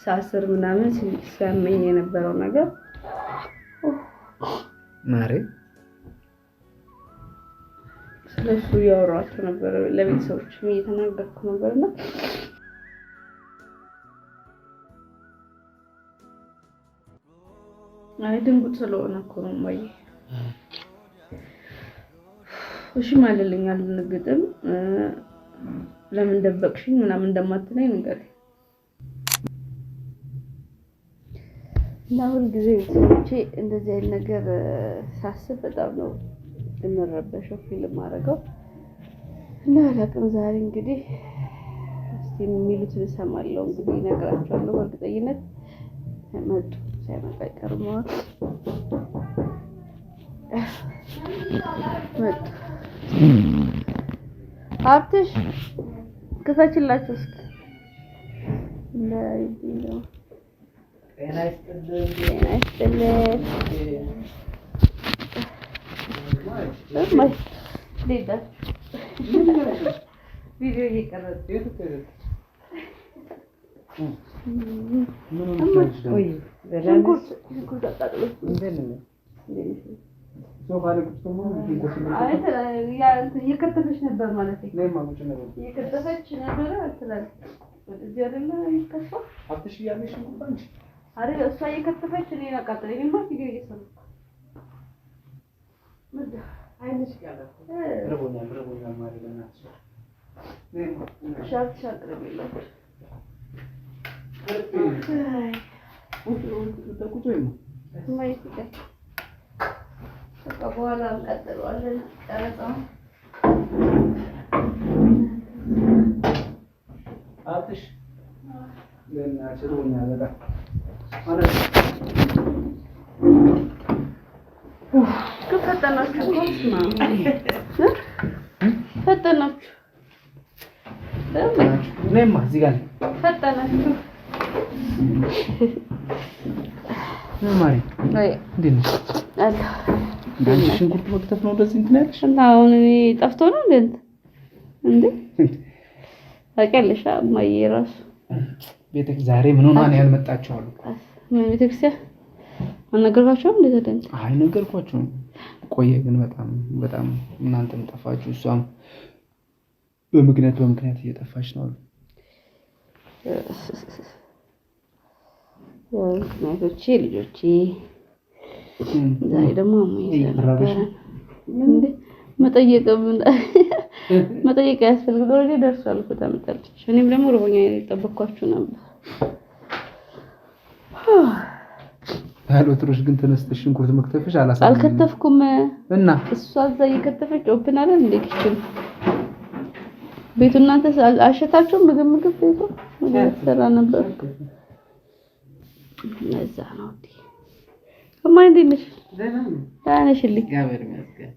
ሳስር ምናምን ሲያመኝ የነበረው ነገር ማሬ ስለሱ ያወራችሁ ነበር ለቤተሰቦች እየተናገርኩ ነበርና አይ ድንጉት ስለሆነ እኮ ነው ማይ እሺ ማለልኛል ንግጥም ለምን ደበቅሽኝ ምናምን እንደማትነኝ ነገር ናሁን ጊዜ ቤተሰቦቼ እንደዚህ አይነት ነገር ሳስብ በጣም ነው የምረበሸው ፊልም ማረጋው እና ለቀም ዛሬ እንግዲህ እስቲ የሚሉት ልሰማለሁ እንግዲህ ነግራችኋለሁ በእርግጠኝነት መጡ ሳይመጣ አይቀርም መጡ ሀብትሽ ክፈችላችሁ እስኪ ለይዲው ጤና ይስጥልኝ ማይ ዴዳ ቪዲዮ እየቀረጽ ወይ ሽንኩርት አጣጥሎ እየከተፈች ነበር ማለት ነው እየከተፈች ነበር አትላል እዚህ አይደለ ይከፋ አትሽ ያለሽ እንኳን አይደል እሷ እየከተፈች እኔ አቃጠለኝ ማለት ቪዲዮ እየሰራ ምንድን አይንሽ ጋር ረቦኛል ማለት ነው ሻርት ረብላችሁ ማይስከ በኋላ እንቀጥለዋለን ቀረጻውን አጥሽ ለናችሁ ሆኛለዳ ማለት ከፈተናችሁ ኮስማ ፈተናችሁ ለማ እዚህ ጋር ፈተናችሁ ማሪ አይ እንዴት አለ ዳንሽ ሽንኩርት መክተፍ ነው እንደዚህ እንትን ያለሽ እና አሁን እኔ ጠፍቶ ነው እንዴ አቀልሻ ማይ ራስ ቤተክ ዛሬ ምን ሆነ ነው ያልመጣችሁ አሉ ምን ቤተክርስቲያን አነገርኳቸው እንዴ ተደን አይ ነገርኳቸው ቆየ ግን በጣም እናንተም ጠፋችሁ እሷም በምክንያት እየጠፋች ነው አሉ ምክንያቶቼ ልጆቼ ዛሬ ደግሞ አሞኝ እንዴ መጠየቅ ያስፈልጋል ወደ ደርሷል እኮ ታመጣለች እኔም ደግሞ ሩቦኛ እየጠበቅኳችሁ ነበር አሎትሮሽ ግን ተነስተሽ ሽንኩርት መክተፍሽ አልከተፍኩም እና እሷ እዛ እየከተፈች ኦፕን አይደል እንዴ ኪችን ቤቱ እናንተ አሸታችሁ ምግብ ቤቱ ሰራ ነበር ለዛ ነው እንዴ ከማን እንዴ ታነሽልኝ እግዚአብሔር ይመስገን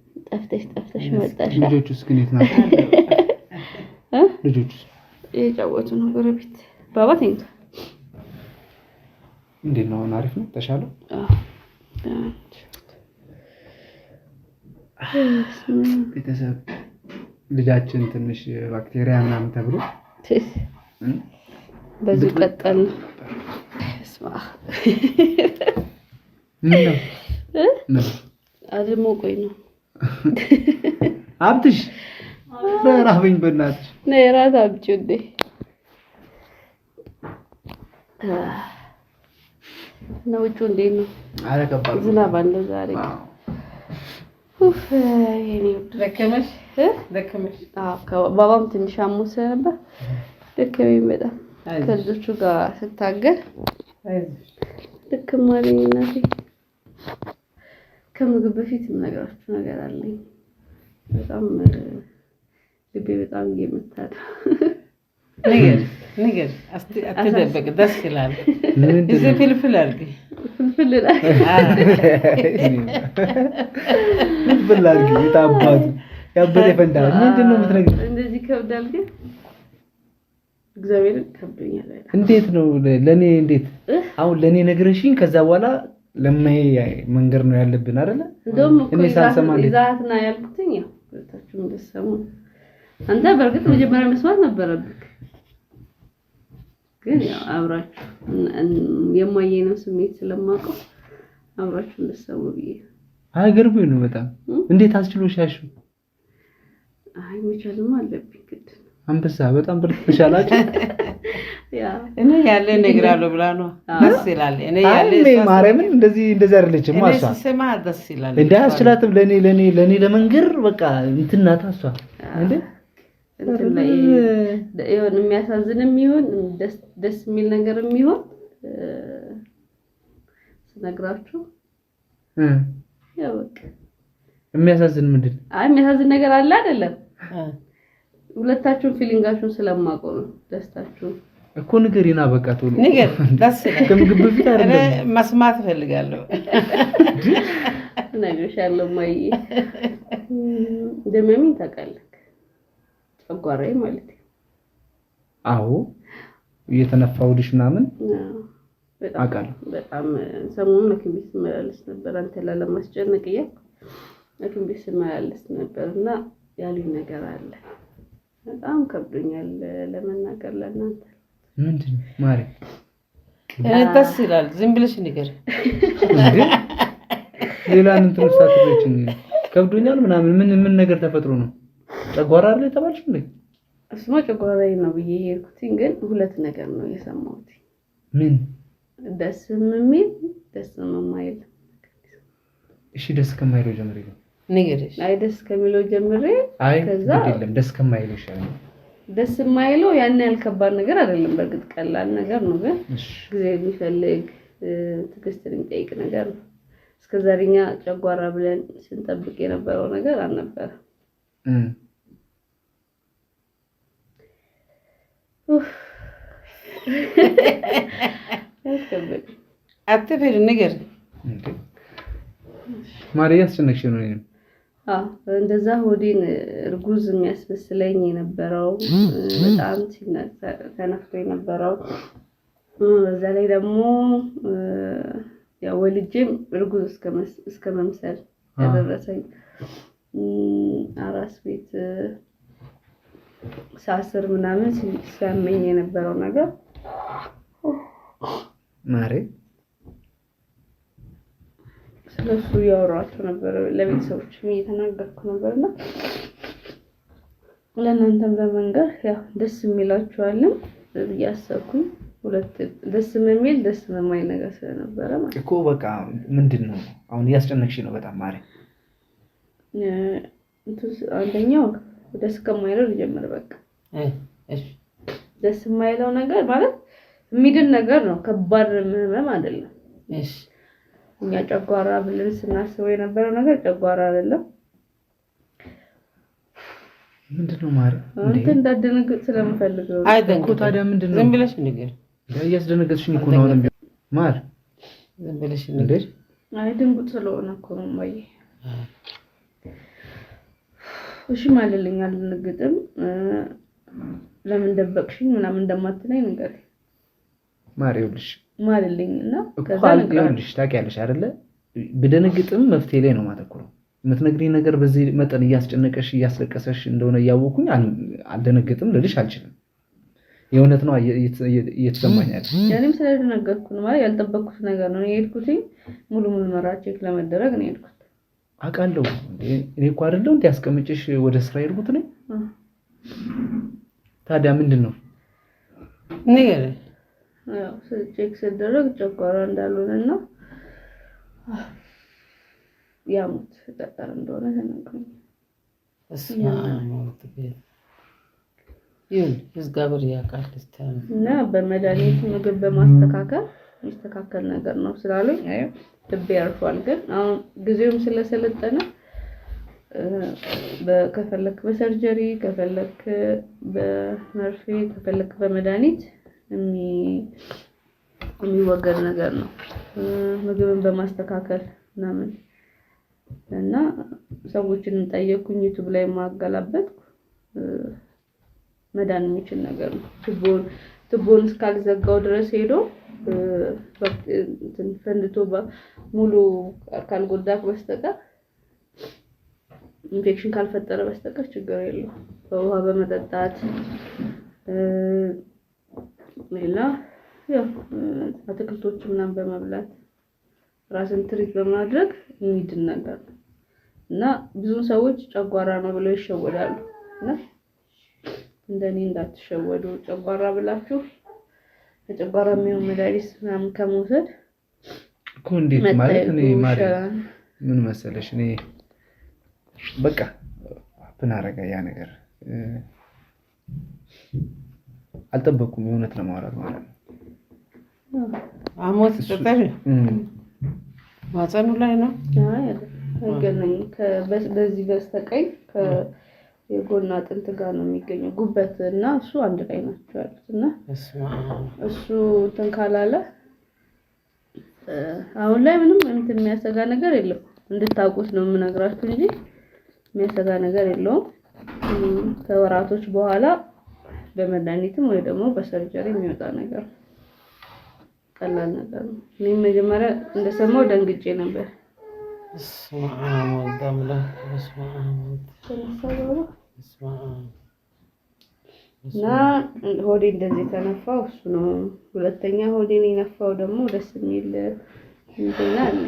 ጠፍተሽ መጣሽ ልጆቹስ ግን የት ናቸው ልጆቹስ የጫወቱ ነው ጎረቤት ባባ ተኝቶ እንዴት ነው አሪፍ ነው ተሻለው ቤተሰብ ልጃችን ትንሽ ባክቴሪያ ምናምን ተብሎ በዚህ ቀጠል ስማ ምን አድሞ ቆይ ነው አብትሽ ራበኝ በእናትሽ ነይ ራስ አብጪ እንዴ ነው ውጪ እንዴ ነው አረ ከባድ ዝናብ አለ ዛሬ ኡፍ የኔ ደከመሽ ባባም ትንሽ አሞስ ነበር ደከመኝ በጣም ከልጆቹ ጋር ስታገል ደከም አለኝ እናቴ ከምግብ በፊት የምነግራችሁ ነገር አለኝ በጣም ልቤ በጣም እየመታል ነገር አትደበቅ ደስ ይላል እዚህ ፍልፍል አድርጊ ይጣባቱ ያበደ ፈንታ ምንድነው የምትነግሪኝ እንደዚህ ከብዳል ግን እግዚአብሔር ከብዶኛል እንዴት ነው ለኔ እንዴት አሁን ለኔ ነግረሽኝ ከዛ በኋላ ለማይ መንገር ነው ያለብን አይደለ እንደውም እኔ ሳልሰማ ይዛትና ያልኩትኝ ያው ታችሁ እንደሰሙ አንተ በርግጥ መጀመሪያ መስማት ነበረብክ ግን ያው አብራችሁ የማየነው ስሜት ስለማውቀው አብራችሁ እንደሰሙ ብዬ አይገርምም ነው በጣም እንዴት አስችሎሻሽ? አይ መቻልም አለብኝ ግድ አንበሳ በጣም ብር ተሻላችሁ። ያ እኔ ያለ ነገር አለው ብላ ነው ደስ ይላል። እኔ ያለ ማርያምን እንደዚህ አይደለችም ማሷ ስማ ደስ ይላል። እንዳያስችላትም ለኔ ለመንገር በቃ እንትና ታሷ እንዴ እንትን ላይ ይሁን የሚያሳዝንም ይሁን ደስ የሚል ነገርም ይሁን ስነግራችሁ ያው በቃ የሚያሳዝን ምንድን አይ የሚያሳዝን ነገር አለ አይደለም ሁለታችሁን ፊሊንጋችሁን ስለማውቀው ነው ደስታችሁን እኮ ንገሪና በቃ ቶሎ ንገር ደስ ይላል ከምግብ በፊት አይደለም መስማት ፈልጋለሁ ነግሬሻለሁ ማይ ደመሚን ታውቃለህ ጨጓራዬ ማለት ነው አዎ እየተነፋውልሽ ምናምን በጣም ሰሞኑን ሐኪም ቤት ስመላለስ ነበር አንተ ለማስጨነቅ ሐኪም ቤት ስመላለስ ነበርና ያሉኝ ነገር አለ በጣም ከብዶኛል ለመናገር ለእናንተ ምንድን ማሪ ደስ ይላል ዝም ብለሽ ንገር ሌላ እንትን ሳትበጭኝ ከብዶኛል ምናምን ምን ነገር ተፈጥሮ ነው ጨጓራ አይደል የተባልሽ እንዴ እሱማ ጨጓራዬ ነው ብዬ ሄድኩኝ ግን ሁለት ነገር ነው የሰማሁት ምን ደስም የሚል ደስም የማይል እሺ ደስ ከማይለው ጀምሬ ነው ንገርሽ አይ ደስ ከሚለው ጀምሬ ከዛ አይደለም ደስ ከማይለው ይሻላል ደስ የማይለው ያን ያልከባድ ነገር አይደለም በርግጥ ቀላል ነገር ነው ግን ጊዜ የሚፈልግ ትዕግስትን የሚጠይቅ ነገር ነው እስከዛሬኛ ጨጓራ ብለን ስንጠብቅ የነበረው ነገር አልነበረ አትፈሪ ንገር ማሪያ አስጨነቅሽ ነው እንደዛ ሆዴን እርጉዝ የሚያስመስለኝ የነበረው በጣም ተነፍቶ የነበረው በዛ ላይ ደግሞ ያው ወልጄም እርጉዝ እስከ መምሰል ያደረሰኝ አራስ ቤት ሳስር ምናምን ሲያመኝ የነበረው ነገር ማሬ ስለሱ ያወራቸው ነበር ለቤተሰቦችም እየተናገርኩ ነበርና ለእናንተም ለመንገር ያው ደስ የሚላችኋልም ያሰብኩኝ ሁለት ደስ የሚል ደስ የማይል ነገር ስለነበረ ማለት እኮ በቃ ምንድነው አሁን ያስጨነቅሽ ነው በጣም ማሬ አንደኛው ደስ ከማይለው ጀመረ በቃ እሺ ደስ የማይለው ነገር ማለት የሚድን ነገር ነው ከባድ ህመም አይደለም እሺ እኛ ጨጓራ ብለን ስናስበው የነበረው ነገር ጨጓራ አይደለም ምንድነው ማር አንተ እንዳደነግጥ ስለምፈልግ ነው እኮ ታዲያ ምንድነው ዝም ብለሽ ንገር ያስደነገጥሽኝ እኮ ነው ማር ዝም ብለሽ ንገር አይ ድንጉጥ ስለሆነ እኮ ነው ማይ እሺ ማለልኝ አልነግጥም ለምን ደበቅሽኝ ምናምን እንደማትለኝ ነገር ማር ይኸውልሽ ማለልኝና ከዛ ይኸውልሽ ታውቂያለሽ አይደለ በደነግጥም መፍትሄ ላይ ነው ማተኩረው የምትነግሪኝ ነገር በዚህ መጠን እያስጨነቀሽ እያስለቀሰሽ እንደሆነ ያወኩኝ አልደነግጥም ልልሽ አልችልም የእውነት ነው እየተሰማኝ አይደል ያኔም ስለደነገጥኩ ነው ማለት ያልጠበቅኩት ነገር ነው የሄድኩት ሙሉ መራቸክ ለመደረግ ነው የሄድኩት አቃለው እኔ እኮ አይደለም እንዲያስቀምጭሽ ወደ ስራ ሄድኩት ነኝ ታዲያ ምንድነው ንገር ያው ቼክ ሲደረግ ጨጓራ እንዳልሆነና ያሙት ተጠር እንደሆነ ተነግሮኝ ይሁን እግዚአብሔር ያውቃል እና በመድኃኒት ምግብ በማስተካከል የሚስተካከል ነገር ነው ስላሉኝ ልቤ ያርፏል ግን አሁን ጊዜውም ስለሰለጠነ ከፈለክ በሰርጀሪ ከፈለክ በመርፌ ከፈለክ በመድኃኒት የሚወገድ ነገር ነው ምግብን በማስተካከል ምናምን እና ሰዎችን ጠየቁኝ ዩቲዩብ ላይ ማገላበጥኩ መዳን የሚችል ነገር ነው ቱቦን እስካልዘጋው ድረስ ሄዶ ፈንድቶ ሙሉ ካልጎዳክ በስተቀር ኢንፌክሽን ካልፈጠረ በስተቀር ችግር የለውም በውሃ በመጠጣት ሌላ ያው አትክልቶች ምናምን በመብላት ራስን ትሪት በማድረግ የሚድን ነገር እና ብዙ ሰዎች ጨጓራ ነው ብለው ይሸወዳሉ እና እንደኔ እንዳትሸወዱ ጨጓራ ብላችሁ ለጨጓራ የሚሆን መድኃኒት ምናምን ከመውሰድ እኮ እንዴት ማለት እኔ ማለት ምን መሰለሽ እኔ በቃ ምን አረጋ ያ ነገር አልጠበኩም የእውነት ለማውራት ማለት ነው አሞት ተጠር ማጸኑ ላይ ነው አይገናኝ በዚህ በስተቀኝ የጎን አጥንት ጋር ነው የሚገኘው ጉበት እና እሱ አንድ ላይ ናቸው ያሉት እና እሱ ተንካላለ አሁን ላይ ምንም እንትን የሚያሰጋ ነገር የለም እንድታውቁት ነው የምነግራችሁ እንጂ የሚያሰጋ ነገር የለውም ከወራቶች በኋላ በመድኃኒትም ወይ ደግሞ በሰርጀሪ የሚወጣ ነገር ቀላል ነገር ነው እኔ መጀመሪያ እንደሰማው ደንግጬ ነበር እና ሆዴ እንደዚህ ተነፋው እሱ ነው ሁለተኛ ሆዴን የነፋው ደግሞ ደስ የሚል እንትና አለ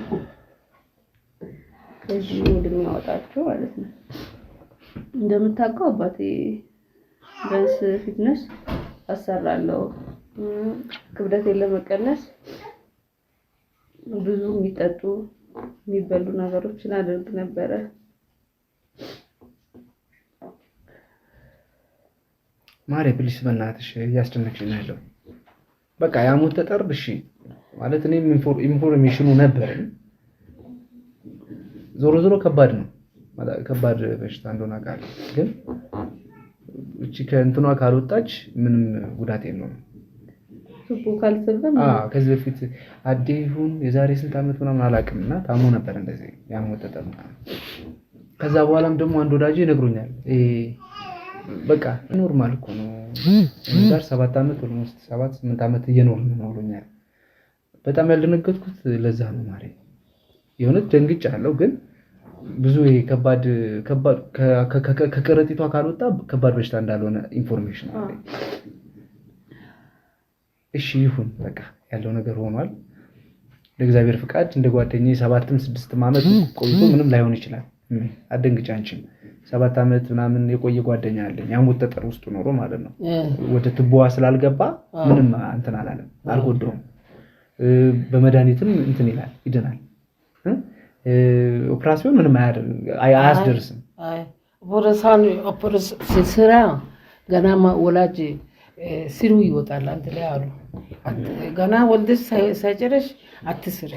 ከዚህ ሙድም ያወጣቸው ማለት ነው እንደምታውቀው አባቴ በስ ፊትነስ አሰራለሁ ክብደቴን ለመቀነስ ብዙ የሚጠጡ የሚበሉ ነገሮችን አድርግ ነበረ ማሬ ፕሊስ በእናትሽ ያስጨነቅሽኝ ነው ያለው በቃ ያሞት ተጠርብሽ ማለት እኔም ኢንፎርሜሽኑ ነበርኝ ዞሮ ዞሮ ከባድ ነው ከባድ በሽታ እንደሆነ አውቃለሁ ግን እቺ ከእንትኗ ካልወጣች ምንም ጉዳት የለውም ሱፑ ካልሰበም ከዚህ በፊት አዴ ይሁን የዛሬ ስንት አመት ምናምን አላውቅምና ታሞ ነበር እንደዚህ ያሞት ተጠርና ከዛ በኋላም ደግሞ አንድ ወዳጄ ይነግሩኛል በቃ ኖርማል እኮ ነው እንዛር 7 አመት ኦልሞስት 7-8 አመት እየኖርን ነው ብሎኛል በጣም ያልደነገጥኩት ለዛ ነው ማሬ የሆነ ደንግጫለሁ ግን ብዙ ከባድ ከከረጢቷ ካልወጣ ከባድ በሽታ እንዳልሆነ ኢንፎርሜሽን አለ እሺ ይሁን በቃ ያለው ነገር ሆኗል ለእግዚአብሔር ፍቃድ እንደ ጓደኛዬ 7-6 አመት ቆይቶ ምንም ላይሆን ይችላል አደንግጫ አንቺም 7 አመት ምናምን የቆየ ጓደኛ አለኝ ያሞት ተጠር ውስጥ ኖሮ ማለት ነው ወደ ትቦዋ ስላልገባ ምንም እንትን አላለም አልጎደውም በመድኃኒትም እንትን ይላል ይደናል ኦፕራሲዮን ምንም አያስደርስም ኦፕሬሽን ስራ ገናማ ወላጅ ሲሩ ይወጣል አንተ ላይ አሉ ገና ወልደሽ ሳይጨርሽ አትስሪ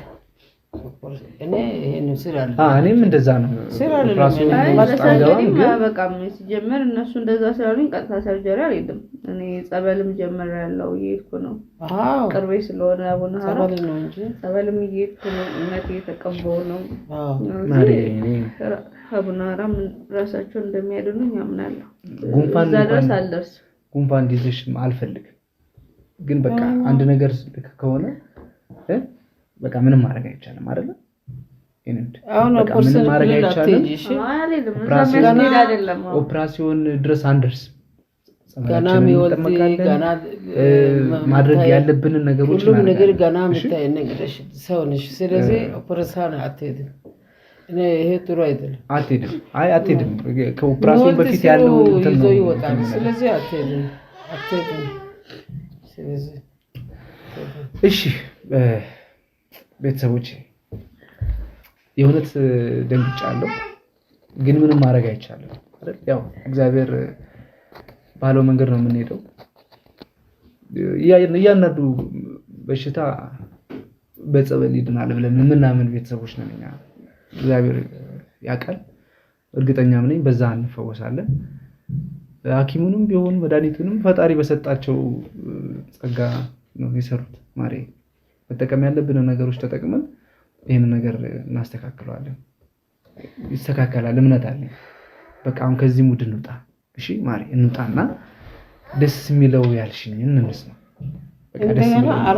እኔ ይሄን ስራለ እኔም እንደዛ ነው ኦፕራሲዮን ማስጠንቀቂያ በቃ ሲጀመር እነሱ እንደዛ ስላሉኝ ቀጥታ ሰርጀሪ አልሄድም እኔ ጸበልም ጀመረ ያለው ይሄድኩ ነው ቅርቤ ስለሆነ አቡነ ሀራ ነው እንጂ ጸበልም ይሄድኩ ነው እናቴ ተቀበው ነው ማሪ አቡነ ሀራ ራሳቸው እንደሚያድኑኝ ያምናለሁ ጉንፋን ድረስ አልደርስ ጉንፋን እንዲዝሽ አልፈልግም ግን በቃ አንድ ነገር ከሆነ በቃ ምንም ማድረግ አይቻልም አይደል አሁን ኦፕሬሽን ማድረግ አይቻልም ኦፕራሲዮን ድረስ አንደርስ ገና የሚወልድ ገና ማድረግ ያለብን ነገሮች ሁሉም ነገር ገና ምታይ ነገርሽ ሰው ነሽ ስለዚህ ኦፕሬሽን አትሄድም እኔ ይሄ ጥሩ አይደለም አትሄድም ከኦፕራሲዮን በፊት ያለው እንትን ነው ይወጣል ስለዚህ አትሄድም ስለዚህ እሺ ቤተሰቦች የእውነት ደንግጫለሁ ግን ምንም ማድረግ አይቻልም አይደል ያው እግዚአብሔር ባለው መንገድ ነው የምንሄደው ያያነዱ በሽታ በጸበል ይድናል ብለን ምናምን ቤተሰቦች ነን እኛ እግዚአብሔር ያውቃል እርግጠኛ ነኝ በዛ እንፈወሳለን ሐኪሙንም ቢሆን መድኃኒቱንም ፈጣሪ በሰጣቸው ጸጋ ነው የሰሩት ማሬ መጠቀም ያለብን ነገሮች ተጠቅመን ይሄን ነገር እናስተካክለዋለን ይስተካከላል እምነት አለኝ በቃ አሁን ከዚህ ሙድ እንውጣ እሺ ማሪ እንውጣና ደስ የሚለው ያልሽኝ እንንስ ነው በቃ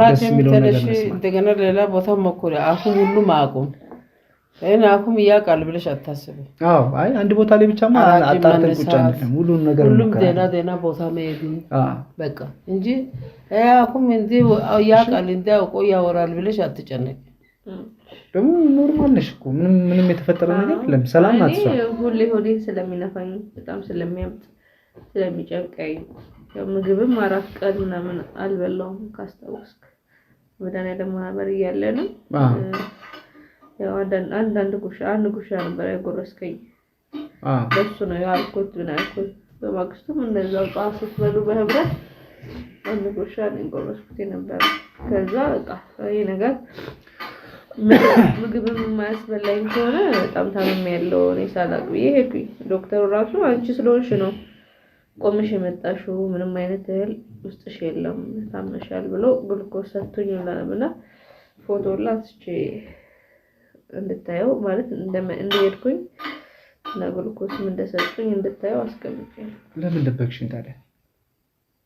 ደስ የሚለው ነገር እንደገና ሌላ ቦታ መኮሪያ አሁን ሁሉ ማቆም እኔ አኩም ያቃል ብለሽ አታስቢ። አዎ አይ አንድ ቦታ ላይ ብቻማ አጣርተን ቁጭ አንልም። ሁሉን ነገር ሁሉም ደና ቦታ መሄድ በቃ እንጂ አኩም እንዴ ያቃል እንዴ አውቆ ያወራል ብለሽ አትጨነቂ። ደግሞ ኖርማል ነሽ እኮ ምንም የተፈጠረ ነገር የለም። ሰላም ናት እሷ። ሁሌ ሆዴ ስለሚነፋኝ በጣም ስለሚያምጥ ስለሚጨንቀኝ ምግብም 4 ቀን ምናምን አልበላሁም ካስታወስክ መድኃኒዓለም ማህበር እያለን ያው አንድ ጉሻ ነበር ያጎረስከኝ በሱ ነው ያልኩት ብናልኩት በማግስቱም እንደዛው ጧት ስትበሉ በህብረት አንድ ጉሻ ነው ያጎረስኩት ነበር። ከዛ በቃ ይሄ ነገር ምግብም የማያስበላኝ ከሆነ በጣም ታምሜያለሁ እኔ ሳላቅ ብዬ ሄድኩኝ። ዶክተሩ ራሱ አንቺ ስለሆንሽ ነው ቆምሽ የመጣሽው ምንም አይነት እህል ውስጥሽ የለም ታመሻል ብሎ ግሉኮስ ሰጥቶኝ እና ፎቶ ላስቼ እንድታየው ማለት እንደሄድኩኝ እና ግሉኮስም እንደሰጡኝ እንድታየው አስቀምጬ። ለምን ደበቅሽኝ ታዲያ?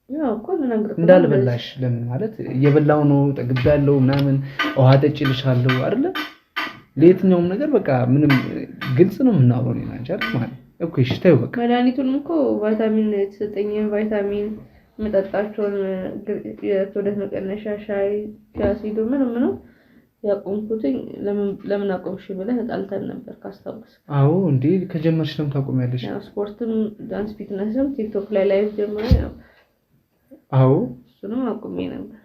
ያው እኮ እንዳልበላሽ ለምን ማለት እየበላው ነው ጠግቤያለሁ ምናምን ውሃ ጠጪልሻለሁ አይደለ? ለየትኛውም ነገር በቃ ምንም ግልጽ ነው የምናወራው ነው እንጂ አይደል ማለት እኮ እሺ ተይው በቃ። መድኃኒቱንም እኮ ቫይታሚን የተሰጠኝን ቫይታሚን መጠጣቸውን የክብደት መቀነሻ ሻይ አሲዱ ምንም ነው ያቆምኩትኝ። ለምን አቆምሽ ብለህ ተጣልተን ነበር ካስታወስ? አዎ እንዴ ከጀመርሽ ለምን ታቆሚያለሽ? ያው ስፖርትም ዳንስ ፊትነስም ቲክቶክ ላይ ላይቭ ጀምሬ ነው። አዎ እሱንም አቆሜ ነበር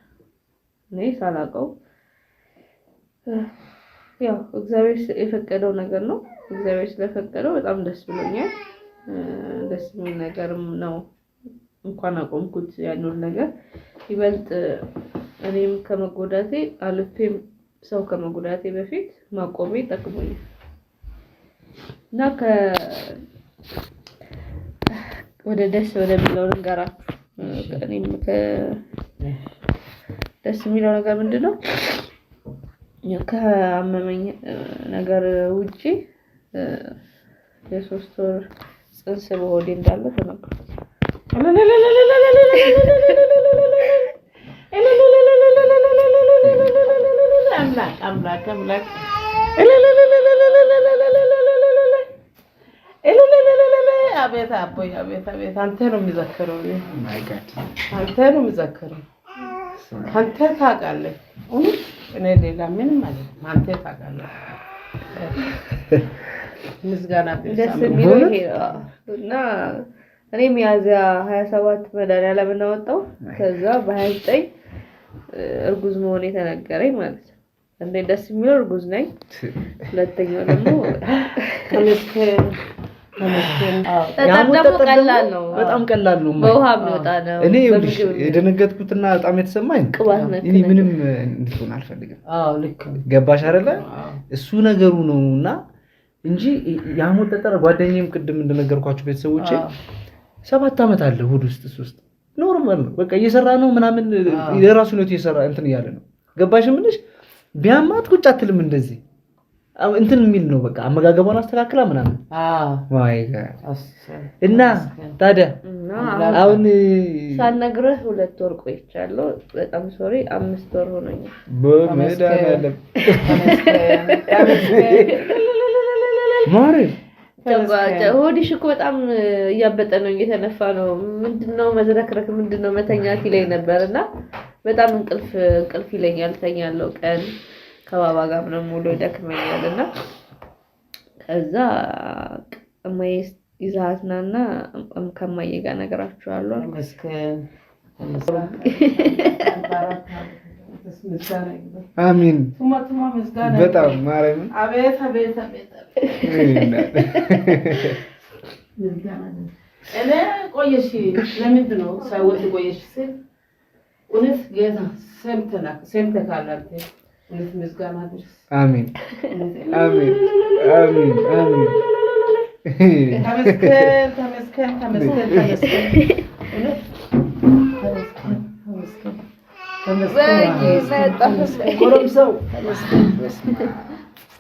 እኔ ሳላውቀው። ያው እግዚአብሔር የፈቀደው ነገር ነው። እግዚአብሔር ስለፈቀደው በጣም ደስ ብሎኛል። ደስ የሚል ነገርም ነው። እንኳን አቆምኩት ያንን ነገር ይበልጥ እኔም ከመጎዳቴ አልፌም ሰው ከመጎዳቴ በፊት ማቆሜ ጠቅሞኛል እና ወደ ደስ ወደሚለው ነገራችሁ እኔም ደስ የሚለው ነገር ምንድነው? ከአመመኝ ነገር ውጪ የ3 ወር ጽንስ በሆዴ እንዳለ ተነግሯል። አምላክ አቤት አቦይ አቤት አንተ ነው የሚዘከረው አንተ ነው የሚዘከረው አንተ ታውቃለህ። እኔ ሌላ ምን ማለት አንተ ታውቃለህ። ምስጋና ደስ የሚለው ይሄ እና እኔ ሚያዝያ 27 መድኃኒዓለም እናወጣው ከዛ በ29 እርጉዝ መሆኔ ተነገረኝ ማለት ነው። እንዴ ደስ የሚለው እርጉዝ ነኝ። ሁለተኛው ደግሞ ቀላል ነው፣ በጣም ቀላል ነው። በውሃ የሚወጣ ነው። እኔ የደነገጥኩትና በጣም የተሰማኝ እኔ ምንም እንድትሆን አልፈልግም። ልክ ገባሽ አይደለ? እሱ ነገሩ ነውና እንጂ ያሞት ጠጠር ጓደኛዬም ቅድም እንደነገርኳችሁ ቤተሰቦቼ 7 አመት አለ ሆድ ውስጥ ኖርማል ነው። በቃ እየሰራ ነው ምናምን የራሱ ነው እየሰራ እንትን እያለ ነው። ገባሽ ምንሽ ቢያማት ቁጭ አትልም እንደዚህ እንትን የሚል ነው። በቃ አመጋገቧን አስተካክላ ምናምን ዋይ እና ታዲያ አሁን ሳልነግርህ 2 ወር ቆይቻለሁ። በጣም ሶሪ 5 ወር ሆነኛል። በመድኃኒዓለም ማሪ ሆድሽ እኮ በጣም እያበጠ ነው፣ እየተነፋ ነው። ምንድነው መዝረክረክ ምንድነው መተኛት ይለኝ ነበርና በጣም እንቅልፍ ይለኛል። ተኛለሁ ቀን ከባባ ጋር ምንም ሙሉ ይደክመኛልና ከዛ እማዬ ይዛትና ከማዬ ጋር ነገራችኋለሁ። መስከን አሜን ቱማ መስጋና በጣም ማርያም አቤት እኔ ቆየሽ ለምንድን ነው ሳይወጥ ቆየሽ ሲል እውነት ጌታ ሰምተካላልተ እውነት ምስጋና ድረስ አሜን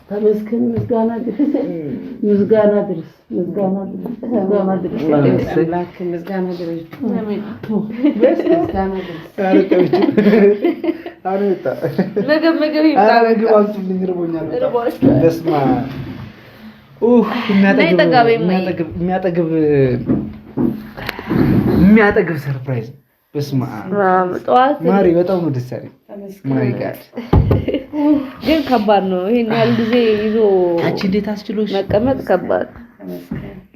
ተመስገን ምስጋና ድረስ ምግብ ይባላል። የሚያጠግብ ሰርፕራይዝ በስማ ጠዋት ማሪ በጣም ነው ደስ ያለኝ ማይ ጋድ ግን ከባድ ነው ይሄን ያህል ጊዜ ይዞ አንቺ እንዴት አስችሎሽ መቀመጥ ከባድ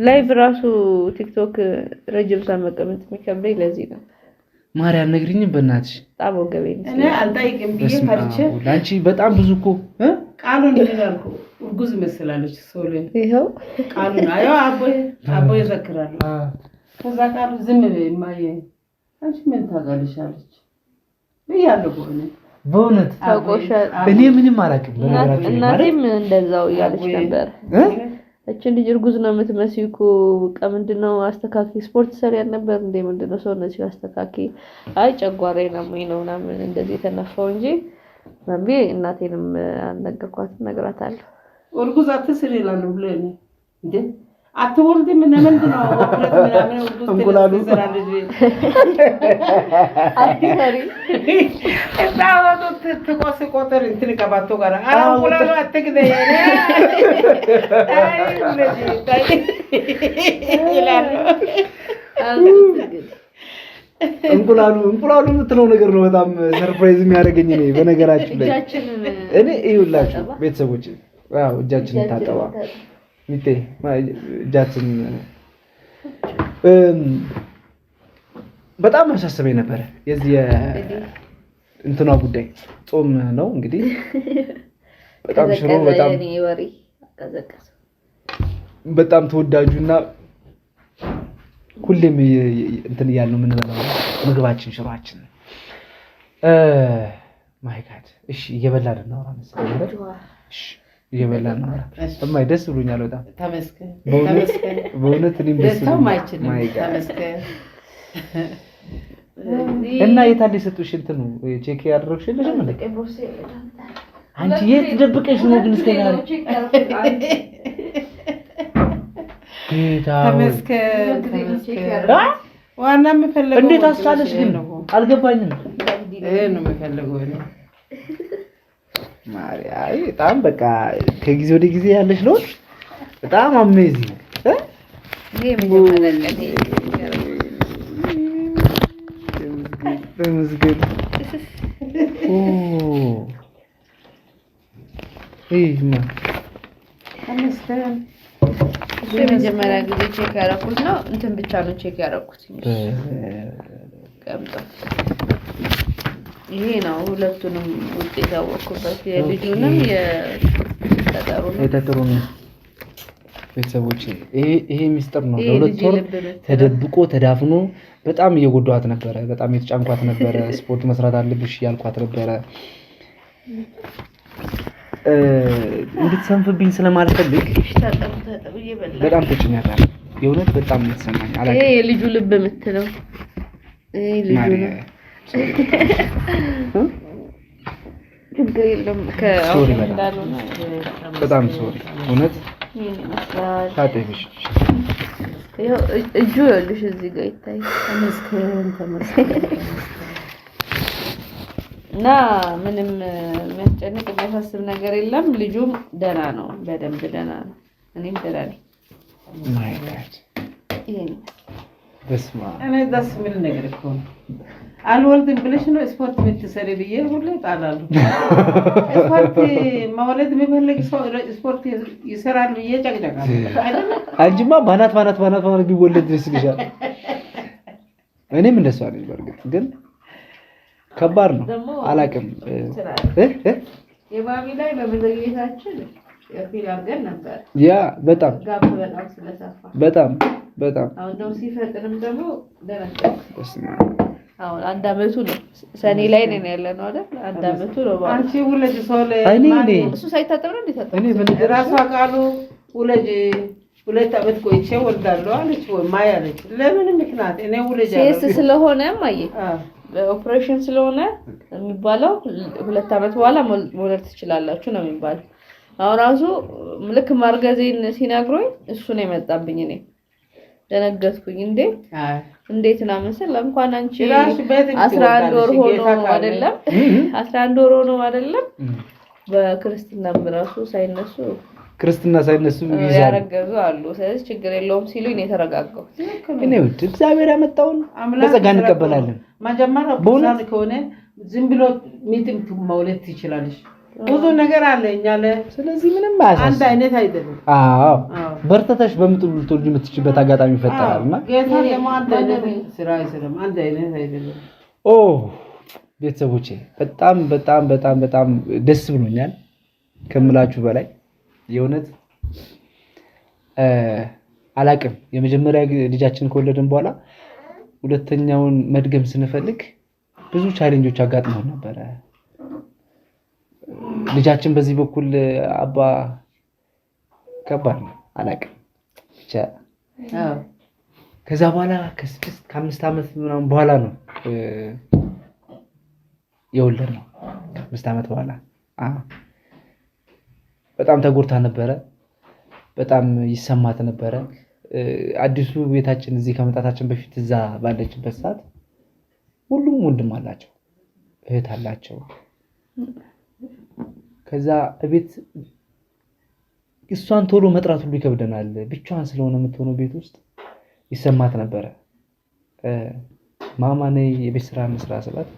ላይቭ ራሱ ቲክቶክ ረጅም ሰዓት መቀመጥ የሚከብደኝ ለዚህ ነው ማሪ አልነግሪኝም በእናትሽ በጣም ወገቤን እኔ አልጠይቅም ብዬ ፈርቼ አንቺ በጣም ብዙ እኮ ቃሉን ይላልኩ እርጉዝ መስላለች ሶልን ይሄው ቃሉን አዮ አቦ ይዘክራል ከዛ ቃሉ ዝም በማየ አንቺ ምን ታጋልሻለች ይያለው በእውነት እኔ ምንም አላውቅም በነገራችን እናቴም እንደዛው ያለች ነበር እቺን ልጅ እርጉዝ ነው የምትመስይው እኮ ምንድነው አስተካኪ ስፖርት ሰሪ ያልነበር እንዴ ምንድነው ሰውነት አስተካኪ አይ ጨጓራዬ ነው ምናምን እንደዚህ ተነፋው እንጂ ማሚ እናቴንም አልነገርኳት ነግራታለሁ እርጉዝ አትስሪ ይላል ብለኝ እንዴ አትወልድ ምን ምንድነው ወክረት ምናምን እርጉዝ እንቁላሉ አትሰሪ ታውቶ ትቆስ ቆጠር እንትን ከባቶ ጋር እንቁላሉ አትግደ ይላል እንቁላሉ የምትለው ነገር ነው በጣም ሰርፕራይዝ የሚያደርገኝ እኔ በነገራችን ላይ እኔ ይውላችሁ ቤተሰቦች ዋው እጃችንን ታጠባ ሚቴ እጃችን በጣም አሳስበኝ ነበር የዚህ እንትኗ ጉዳይ ጾም ነው እንግዲህ በጣም ሽሮ በጣም ተወዳጁና ሁሌም እንትን ያለው ምን በላው ምግባችን ሽሮአችን ማይ ጋድ እሺ እየበላን ነው አመሰግናለሁ እሺ እየበላን ነው እማይ ደስ ብሎኛል በጣም ተመስገን በእውነት እኔም ደስ ብሎኛል ማይ ጋድ ተመስገን እና የታለ ሰጡሽ እንትኑ ቼክ ያደረግሽልሽ ምን አንቺ የት ደብቀሽ ነው ግን እስከዛሬ ተመስገን ዋና መፈለገው እንዴት አስቻለሽ ግን አልገባኝም ይሄ ነው መፈለገው ነው ማርያም በጣም በቃ ከጊዜ ወደ ጊዜ ያለሽ ነው በጣም አሜዚንግ ይሄ መጀመሪያ ተመስገን ይሄማ ተመስገን የመጀመሪያ ጊዜ ቼክ ያደረኩት ነው እንትን ብቻ ነው ቼክ ያደረኩት ይሄ ነው ሁለቱንም ውጤት ያወቅኩበት የልጁንም የተጠሩንም ቤተሰቦች ይሄ ሚስጥር ነው ለሁለት ወር ተደብቆ ተዳፍኖ በጣም እየጎዳዋት ነበር በጣም የተጫንኳት ነበር ስፖርት መስራት አለብሽ ያልኳት ነበር እንድትሰንፍብኝ ስለማልፈልግ በጣም ተጨኛታል የእውነት በጣም ተሰማኝ አላውቅም ይሄ ልጁ ልብ የምትለው ይሄ ልጁ ነው ችግር የለም ሶሪ በጣም ሶሪ እውነት ታጠቢሽ እጁ ያለሽ እዚህ ጋር ይታይ ተመስገን እና ምንም የሚያስጨንቅ የሚያሳስብ ነገር የለም ልጁም ደህና ነው በደንብ ደህና ነው እኔም ደህና ነኝ ማይ ጋድ ይሄን በስማ እኔ ደስ የሚል ነገር እኮ ነው አልወልድም ብለሽ ነው ስፖርት የምትሰሪ ብዬ ሁሌ ጣላለሁ ስፖርት መውለድ የሚፈልግ ሰው ስፖርት ይሰራል ብዬ ጨቅጨቃለሁ አንቺማ ባናት ቢወለድ ደስ ይልሻል እኔም እንደሷ ነኝ በርግጥ ግን ከባድ ነው አላውቅም የባቢ ላይ በመዘግየታችን የፊል አድርገን ነበር ያ በጣም ጋብ በጣም ስለሰፋ በጣም አሁን ደግሞ ሲፈጥንም ደግሞ ደረሰ አሁን አንድ አመቱ ነው ሰኔ ላይ ነን ያለነው አይደል አንድ አመቱ ነው አንቺ ውለጅ ሰው ላይ እሱ ሳይታጠብ ነው እንዴት እኔ በራሷ ቃሉ ውለጅ ሁለት አመት ቆይቼ ወልዳለሁ አለች ወይ ማያ አለች ለምን ምክንያት እኔ ውለጅ ሴስ ስለሆነ ማየ ኦፕሬሽን ስለሆነ የሚባለው 2 አመት በኋላ መውለድ ትችላላችሁ ነው የሚባለው አሁን ራሱ ልክ ማርገዜን ሲነግሩኝ እሱ ነው የመጣብኝ እኔ ደነገጥኩኝ እንዴት ነው መሰል እንኳን አንቺ 11 ወር ሆኖ አይደለም 11 ወር ሆኖ አይደለም በክርስቲናም ራሱ ሳይነሱ ክርስትና ሳይነሱ ይይዛሉ ያረገዙ አሉ። ስለዚህ ችግር የለውም ሲሉኝ ነው የተረጋጋው። እኔ ውድ እግዚአብሔር ያመጣውን በጸጋ እንቀበላለን። መጀመሪያ ቡዛን ከሆነ ዝም ብሎ ሚጥም መውለድ ትችላለሽ። ብዙ ነገር አለ እኛ ስለዚህ ምንም አያሳስብ አንድ አይነት አይደለም። አዎ በርተተሽ በምጥሉ ልትወልጂ የምትችበት አጋጣሚ ይፈጠራልና ጌታ ደግሞ አንድ አይነት ስራ አይሰራም። አንድ አይነት አይደለም። ኦ ቤተሰቦቼ በጣም በጣም በጣም በጣም ደስ ብሎኛል ከምላችሁ በላይ የእውነት አላቅም። የመጀመሪያ ልጃችን ከወለድን በኋላ ሁለተኛውን መድገም ስንፈልግ ብዙ ቻሌንጆች አጋጥመው ነበር። ልጃችን በዚህ በኩል አባ ከባድ ነው አላቅም ብቻ ከዛ በኋላ ከ5 ዓመት ምናምን በኋላ ነው የወለድነው። ከ5 ዓመት በኋላ በጣም ተጎድታ ነበረ። በጣም ይሰማት ነበረ። አዲሱ ቤታችን እዚህ ከመጣታችን በፊት እዛ ባለችበት ሰዓት ሁሉም ወንድም አላቸው፣ እህት አላቸው። ከዛ እቤት እሷን ቶሎ መጥራት ሁሉ ይከብደናል። ብቻዋን ስለሆነ የምትሆነው ቤት ውስጥ ይሰማት ነበረ። ማማ ነይ የቤት ስራ መስራ ስላት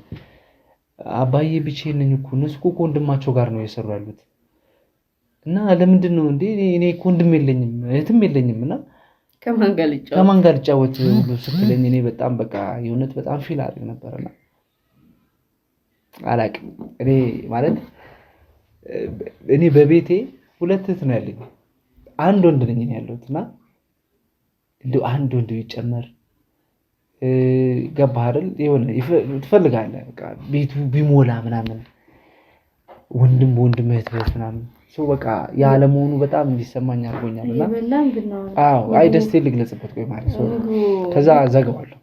አባዬ ብቻዬን ነኝ እኮ እነሱ እኮ ወንድማቸው ጋር ነው እየሰሩ ያሉት እና ለምንድን ነው እንዴ እኔ እኮ ወንድም የለኝም እህትም የለኝም እና ከማን ጋር ልጫወት ሁሉ ስትለኝ እኔ በጣም በቃ የእውነት በጣም ፊል አድርግ ነበርና አላቅም። እኔ ማለት እኔ በቤቴ 2 እህት ነው ያለኝ፣ አንድ ወንድ ነኝ ያለሁትና እንደው አንድ ወንድ ቢጨመር ገባህ አይደል የሆነ ትፈልጋለህ በቃ ቤቱ ቢሞላ ምናምን ወንድም እህት ምናምን ሰው በቃ ያለመሆኑ በጣም እንዲሰማኝ አድርጎኛልና አዎ አይ ደስቴ ልግለጽበት ቆይ ማለት ሰው ከዛ ዘጋዋለሁ።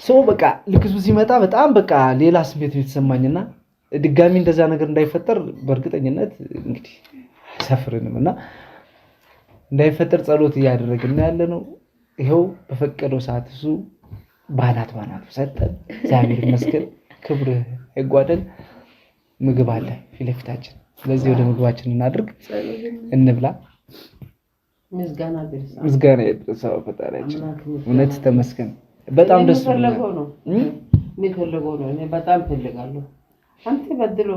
ሰው በቃ ልክሱ ሲመጣ በጣም በቃ ሌላ ስሜት የተሰማኝና ድጋሚ እንደዛ ነገር እንዳይፈጠር በእርግጠኝነት እንግዲህ ሰፍረንምና እንዳይፈጠር ጸሎት እያደረግን ያለነው ይሄው በፈቀደው ሰዓት እሱ ባናቱ ሰጠን። እግዚአብሔር ይመስገን፣ ክብር አይጓደል። ምግብ አለ ፊት ለፊታችን። ስለዚህ ወደ ምግባችን እናድርግ፣ እንብላ። ምስጋና ይድረሰው ፈጣሪያችን። እውነት ተመስገን። በጣም ደስ ብሎኛል። የሚፈልገው ነው። እኔ በጣም ፈልጋለሁ። አንተ በድሎ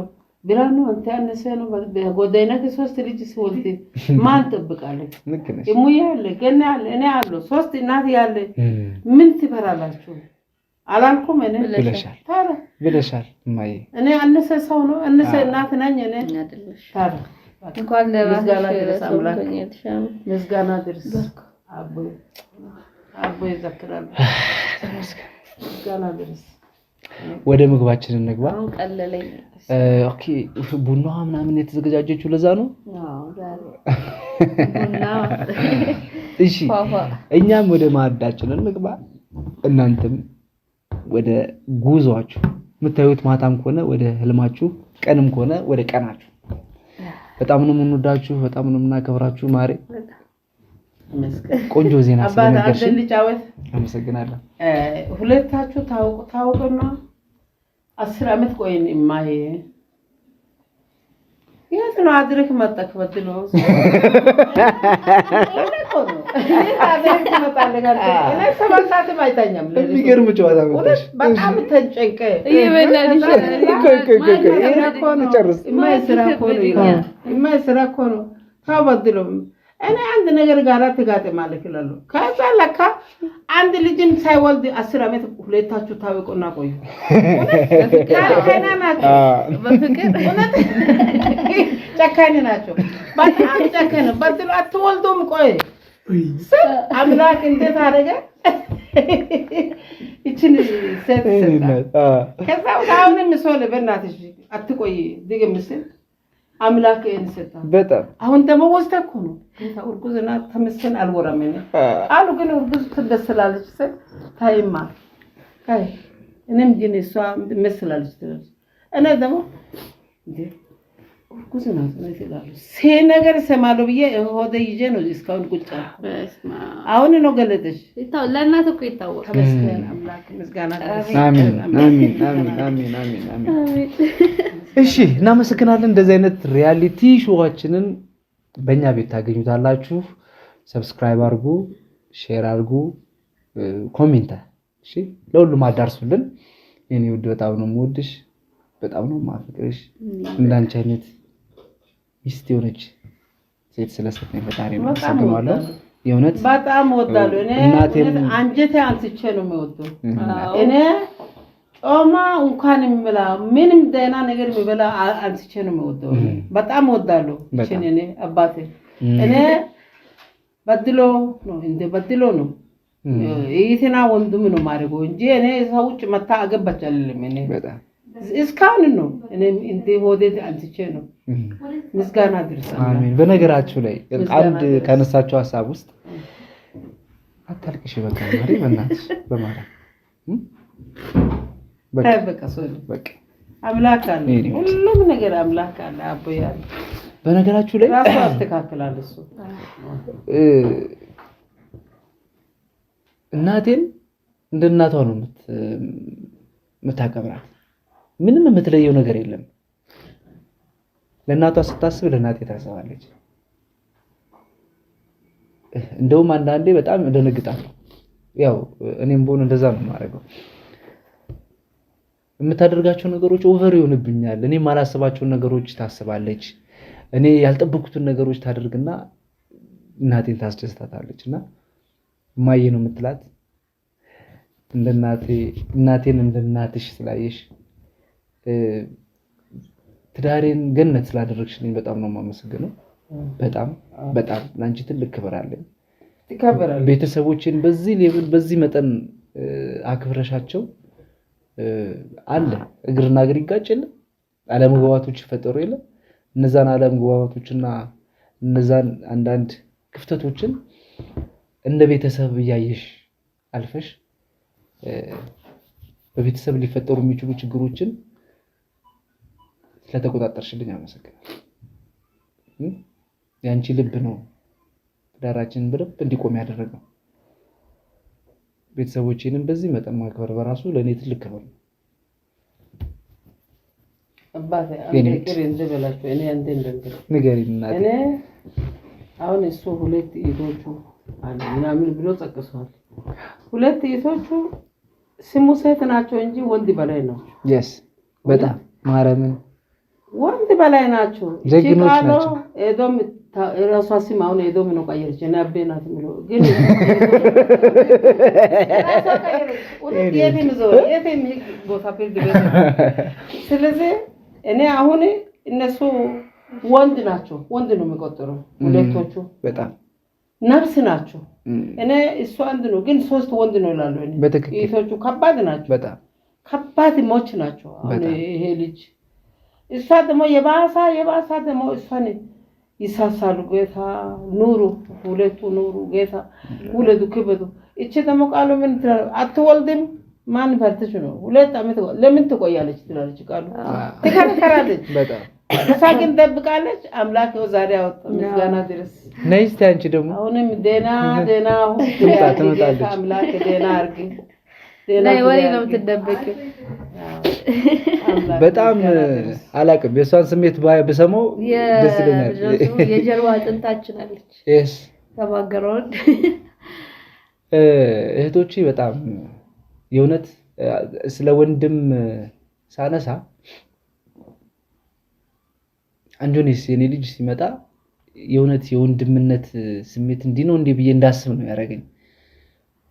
ብራኑ አንተ አነሰ ነው በጎዳይና ከ3 ልጅ ሲወልድ ማን ጠብቃለህ? እሙያ አለ ገና አለ እኔ አለ 3 እናት ያለ ምን ትፈራላችሁ? አላልኩም እኔ ብለሻል ማይ እኔ አነሰ ሰው ነው አነሰ እናት ነኝ እኔ ታራ እንኳን ለማስጋና አምላክ ምስጋና ድረስ አቦ ይዘክራል ምስጋና ድረስ። ወደ ምግባችን እንግባ። ኦኬ ቡና ምናምን የተዘጋጀችው ለዛ ነው። እሺ እኛም ወደ ማዕዳችን እንግባ፣ እናንተም ወደ ጉዟችሁ የምታዩት ማታም ከሆነ ወደ ህልማችሁ፣ ቀንም ከሆነ ወደ ቀናችሁ። በጣም ነው የምንወዳችሁ፣ በጣም ነው የምናከብራችሁ። ማሬ ቆንጆ ዜና ስለነገርሽኝ አመሰግናለሁ። ሁለታችሁ ታውቁና 10 ዓመት ቆይን ማይ የት ነው አድርክ መጣክ በድሎ አድርክ መጣለጋል እኔ ሰባሳት ማይታኛም ለሚገርም ጨዋታ መጣሽ። በጣም ተጨንቀ ይበላልሽ ጨርስ የማይስራ እኮ ነው ታበድሎ እኔ አንድ ነገር ጋር ተጋጠማለህ ይላሉ። ከዛ ለካ አንድ ልጅን ሳይወልድ 10 ዓመት ሁለታችሁ ታውቁና ቆዩ። ጨካኝ ናቸው በፍቅር እውነት ጨካኝ ናቸው። በጣም ጨካኝ በድሎ አትወልዱም ቆይ አምላክ እንዴት አደረገ እቺን ሴት ከዛ አሁንም ሰው ለበናትሽ አትቆይ ድግም ምስል አምላክ እንሰጣ በጣም አሁን ደግሞ ወስተኩ ነው ጌታ እርጉዝና ተመስገን አልወራም እኔ አሉ ግን እርጉዝ ትደስላለች ታይማ ካይ እኔም ግን እሷ መስላለች እኔ ደግሞ እንዴ እርጉዝና ትመስላለች ነገር ሰማሎ ብዬ ሆደ ይዤ ነው እስካሁን ቁጭ አሁን ነው ገለጠሽ ለእናት እኮ ይታወቅ። ተመስገን አምላክ ምስጋና አሜን አሜን አሜን አሜን አሜን አሜን። እሺ እናመሰግናለን። እንደዚህ አይነት ሪያሊቲ ሾዋችንን በእኛ ቤት ታገኙታላችሁ። ሰብስክራይብ አድርጉ፣ ሼር አድርጉ፣ ኮሜንት እሺ፣ ለሁሉም አዳርሱልን። የኔ ውድ በጣም ነው የምወድሽ፣ በጣም ነው የማፈቅርሽ። እንዳንቺ አይነት ሚስት የሆነች ሴት ስለሰጠኝ ፈጣሪ ነው አመሰግናለሁ። የእውነት በጣም እወዳለሁ። እኔ አንጀቴ አንስቼ ነው የምወደው። እኔ ጮማ እንኳን የሚበላ ምንም ደህና ነገር የሚበላ አንስቼ ነው የምወደው። በጣም እወዳለሁ። እኔ አባቴ እኔ በድሎ ነው ይሄና ወንድም ነው ማድረገው እንጂ እኔ ሰው ውጭ መታ አገባች አይደለም። እኔ እስካሁን ነው እኔ እንደ ሆዴ አንስቼ ነው ምስጋና ድርሳለሁ። አሜን። በነገራችሁ ላይ አንድ ከነሳቸው ሐሳብ ውስጥ አታልቅሽ በቃ ማሪ በእናትሽ በማለት በቃ ሶል በቃ አምላክ አለ፣ ሁሉም ነገር አምላክ አለ። አቦያል በነገራችሁ ላይ ራሱ አስተካክላል እሱ። እናቴን እንደ እናቷ ነው የምታከብራት። ምንም የምትለየው ነገር የለም። ለእናቷ ስታስብ ለእናቴ ታስባለች። እንደውም አንዳንዴ በጣም እደነግጣለሁ። ያው እኔም ብሆን እንደዛ ነው የማደርገው። የምታደርጋቸው ነገሮች ኦቨር ይሆንብኛል። እኔ ማላስባቸውን ነገሮች ታስባለች። እኔ ያልጠበኩትን ነገሮች ታደርግና እናቴን ታስደስታታለችና ማየ ነው የምትላት። እናቴን እንደ እናትሽ ስላየሽ ትዳሬን ገነት ስላደረግሽልኝ በጣም ነው የማመሰግነው። በጣም በጣም ላንቺ ትልቅ ክብር አለኝ። ቤተሰቦችን በዚህ ሌቭል በዚህ መጠን አክብረሻቸው አለ እግርና እግር ይጋጭ የለ አለመግባባቶች ይፈጠሩ የለ እነዛን አለመግባባቶችና እነዛን አንዳንድ ክፍተቶችን እንደ ቤተሰብ እያየሽ አልፈሽ በቤተሰብ ሊፈጠሩ የሚችሉ ችግሮችን ስለተቆጣጠርሽልኝ አመሰግናለሁ። ያንቺ ልብ ነው ትዳራችንን በደንብ እንዲቆም ያደረገው። ቤተሰቦቼንም በዚህ መጠን ማክበር በራሱ ለእኔ ትልቅ ክብር ነው። አባቴ አንተ ቅር እንደበላችሁ እኔ አንተ እንደንገር ንገሪኝ እናቴ። እኔ አሁን እሱ ሁለት እህቶቹ አለ ምናምን ብሎ ጠቅሷል። ሁለት እህቶቹ ስሙ ሴት ናቸው እንጂ ወንድ በላይ ናቸው። yes በጣም ማረምን ወንድ በላይ ናቸው። ጀግኖች ናቸው። ኤዶም ራሷ ስም አሁን ኤዶም ነው ቀየረች። እኔ አቤ ናት የሚለው ግን ራሷ ቀየረች። የትም ቦታ ፊልድ ቤት። ስለዚህ እኔ አሁን እነሱ ወንድ ናቸው። ወንድ ነው የሚቆጠረው ሁለቶቹ በጣም ነፍስ ናቸው። እኔ እሱ አንድ ነው ግን ሶስት ወንድ ነው ይላሉ። እኔ እህቶቹ ከባድ ናቸው። በጣም ከባድ ሞች ናቸው። አሁን ይሄ ልጅ እሷ ደግሞ የባሳ ደግሞ እሷን ይሳሳሉ። ጌታ ኑሩ ሁለቱ ኑሩ ጌታ ሁለቱ ክበዱ። እቺ ደግሞ ቃሉ ምን ትላለች? አትወልድም ማን ፈርተሽ ነው? 2 ዓመት ለምን ትቆያለች ትላለች። ቃሉ ትከራከራለች በጣም እሷ ግን ደብቃለች። አምላክ ዛሬ አወጣ ምስጋና ድረስ ነይ እስቲ አንቺ ደግሞ አሁንም ደና ትመጣለች። አምላክ ደና አርግ ደና ወይ ነው ትደበቂው። በጣም አላቅም የሷን ስሜት ብሰማው ደስ ይለኛል። የጀርባ አጥንታችን አለች yes ተባገረው እህቶቼ በጣም የእውነት ስለ ወንድም ሳነሳ አንጆኔስ የኔ ልጅ ሲመጣ የእውነት የወንድምነት ስሜት እንዲህ ነው እንዴ ብዬ እንዳስብ ነው ያደረገኝ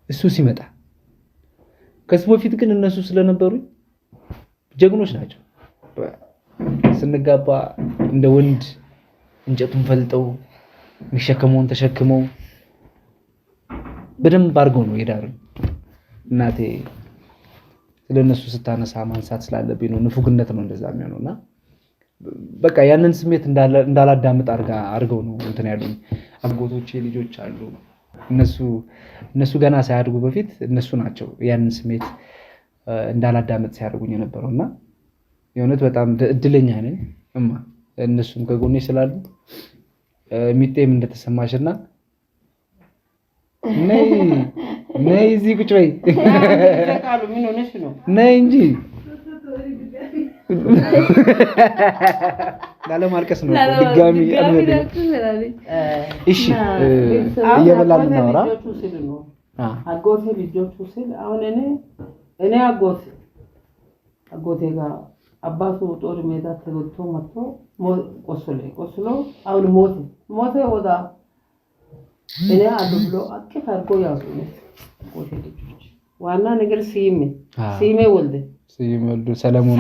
እሱ ሲመጣ። ከዚህ በፊት ግን እነሱ ስለነበሩ ጀግኖች ናቸው። ስንጋባ እንደ ወንድ እንጨቱን ፈልጠው የሚሸከመውን ተሸክመው በደንብ አድርገው ነው የዳሩኝ። እናቴ ስለነሱ ስታነሳ ማንሳት ስላለብኝ ነው። ንፉግነት ነው እንደዛ የሚሆነውና በቃ ያንን ስሜት እንዳላዳምጥ አድርገው ነው እንትን ያሉኝ። አጎቶቼ ልጆች አሉ። እነሱ ገና ሳያድጉ በፊት እነሱ ናቸው ያንን ስሜት እንዳላዳምጥ ሲያደርጉኝ የነበረውና የእውነት በጣም እድለኛ ነኝ እማ እነሱም ከጎኔ ስላሉ። ሚጤም እንደተሰማሽና ነይ እዚህ ቁጭ በይ ቃሉ ምን ሆነሽ ነው? ነይ እንጂ ላለማልቀስ ነው ድጋሚ አልመለስም። እሺ እየበላን እናወራ። አጎቴ ልጆቹ ሲል አሁን እኔ አጎቴ ጋር አባቱ ጦር ሜዳ ተጎድቶ መጥቶ ቆስሎ አሁን ሞተ ወዳ እኔ አሉ ብሎ አቅፍ አድርጎ ያዙኝ። አጎቴ ልጆች ዋና ነገር ሲሜ ወልደ ሰለሞን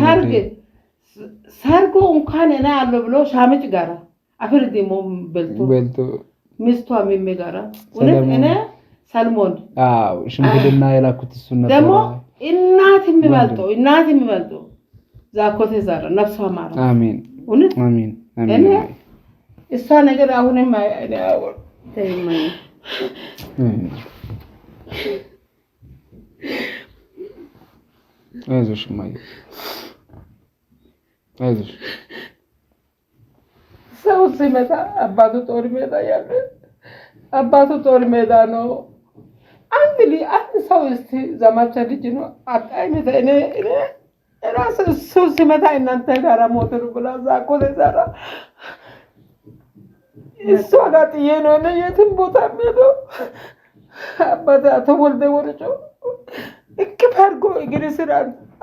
ሰርጎ እንኳን እኔ አሉ ብሎ ሻምጭ ጋራ አፍር ደሞ በልቶ ሚስቷ ሚሜ ጋራ እኔ ሰለሞን ሽምግልና የላኩት እሱ ነበር። ደሞ እናት የሚበልጠው ዛኮቴ ዛራ ነፍሷ ማራ አሜን አሜን አሜን። እሷ ነገር አሁንም ተይማኝ አይዞሽ ማይ አይዞሽ። ሰው ሲመጣ አባቱ ጦር ሜዳ ነው። አንድ ሰው እስቲ ዘማቻ ልጅ ነው አጣይመታ እኔ ራስ ሰው ሲመጣ እናንተ ጋራ ሞተሩ ብላ ዛኮቴ ዛራ እሷ ጋር ጥዬ ነው የትም ቦታ የሚሄደው። አባታ ተወልደ ወርጮ እቅፍ አድርጎ እግር ስር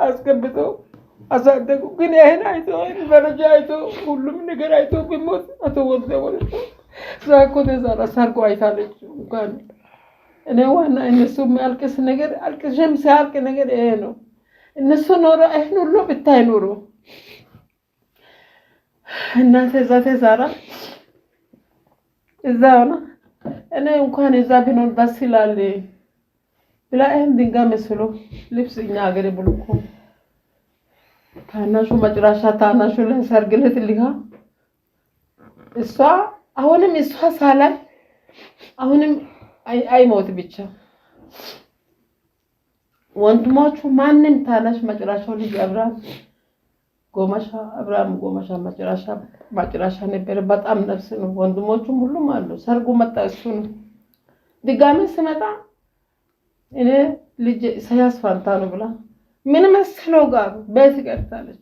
አስገብቶ አሳደጉ። ግን ይሄን አይቶ ደረጃ አይቶ ሁሉም ነገር አይቶ ቢሞት ተወልደ ወርጮ ዛኮቴ ዛራ ሰርጎ አይታለች። እንኳን እኔ ዋና እነሱ የሚያልቅስ ነገር አልቅሽም ሲያልቅ ነገር ይሄ ነው። እነሱ ኖሮ አይን ሁሉ ብታይ ኖሮ እናንተ ዛቴ ዛራ እዛውና እኔ እንኳን እዛ ቢኖር ደስ ይላል ብላ ድንጋይ መስሎ ልብስ እኛ ሀገር ብልኩ ታናሹ መጨረሻ ታናሹ ለሰርግ ለትልካ እሷ አሁንም እሷ ሳላይ አሁንም አይሞት ብቻ ወንድሞቹ ማንንም ታናሽ መጨረሻው ልጅ አብርሃም ጎማሻ መጨረሻ ነበር። በጣም ነፍስ ነው። ወንድሞቹም ሁሉም አሉ። ሰርጉ መጣ እሱ ነው። ድጋሚ ስመጣ እኔ ልጅ ኢሳያስ ፋንታ ነው ብላ ምን መስለው ጋር ቤት ቀርታለች።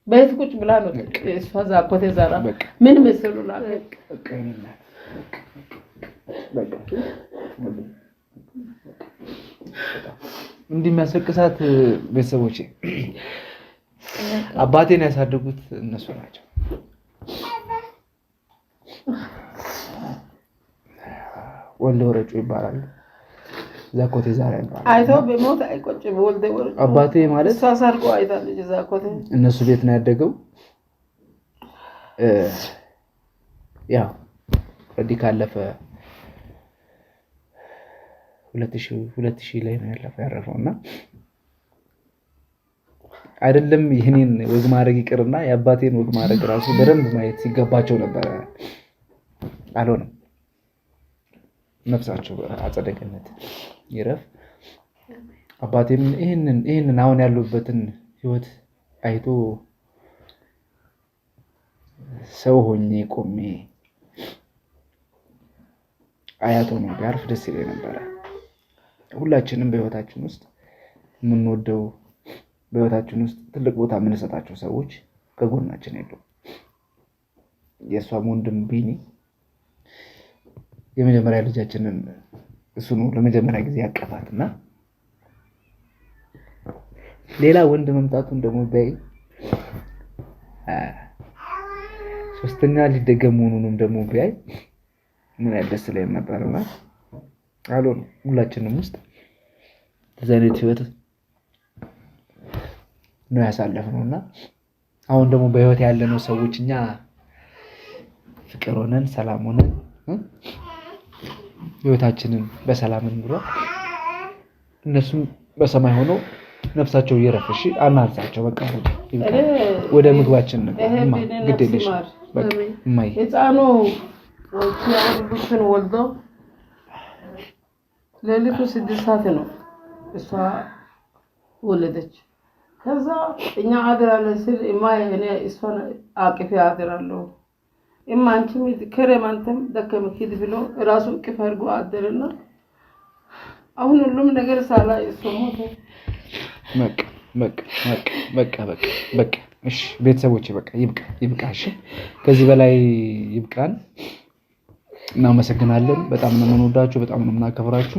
ቤት ቁጭ ብላ ነው እሷ ዛኮቴ ዛራ ምን መስለው ላ እንዲህ የሚያስለቅሳት ቤተሰቦቼ አባቴን ያሳደጉት እነሱ ናቸው። ወልደ ወረጩ ይባላል። ዛኮቴ ዛራ ይባላል። አይቶ በሞት አይቆጭም። ወልደ ወረጩ አባቴ ማለት ሳሰርቆ አይታለች። ዛኮቴ እነሱ ቤት ነው ያደገው። ያው ወዲህ ካለፈ 2000 ላይ ነው ያረፈውና አይደለም ይሄንን ወግ ማድረግ ይቅርና የአባቴን ወግ ማድረግ ራሱ በደንብ ማየት ሲገባቸው ነበር። አልሆነም። ነፍሳቸው አጸደ ገነት ይረፍ። አባቴም ይሄንን አሁን ያሉበትን ህይወት አይቶ ሰው ሆኜ ቆሜ አያቶ ነው ቢያርፍ ደስ ይለኝ ነበር። ሁላችንም በህይወታችን ውስጥ የምንወደው በህይወታችን ውስጥ ትልቅ ቦታ የምንሰጣቸው ሰዎች ከጎናችን የሉም። የሷም ወንድም ቢኒ የመጀመሪያ ልጃችንን እሱ ነው ለመጀመሪያ ጊዜ ያቀፋትና ሌላ ወንድ መምጣቱን ደግሞ በይ ሶስተኛ ሊደገም ሆኖንም ደግሞ በይ ምን ያደስ ላይ ነበርና አሎን ሁላችንም ውስጥ ዘኔት ህይወት ነው ያሳለፍነውና አሁን ደግሞ በህይወት ያለነው ሰዎች እኛ ፍቅር ሆነን ሰላም ሆነን ህይወታችንን በሰላም እንኑር። እነሱም በሰማይ ሆነው ነፍሳቸው ይረፍሽ አናንሳቸው። በቃ ወደ ምግባችን ነው ግዴለሽ በቃ ማይ ህፃኑ ወጥቷል ወልዶ ለሊቱ 6 ሰዓት ነው እሷ ወለደች። ከዛ እኛ አድራለን ስል እኔ እሷን አቅፌ አድራለሁ። አንቺም ከረማንተም ደከመሽ ብሎ ራሱ አቅፍ አድርጎ አደረና አሁን ሁሉም ነገር ሳላ እሱ ሞተ። በቃ እሺ ቤተሰቦቼ በቃ ይብቃ። እሺ ከዚህ በላይ ይብቃን። እናመሰግናለን። በጣም ነው የምንወዳችሁ፣ በጣም ነው የምናከብራችሁ።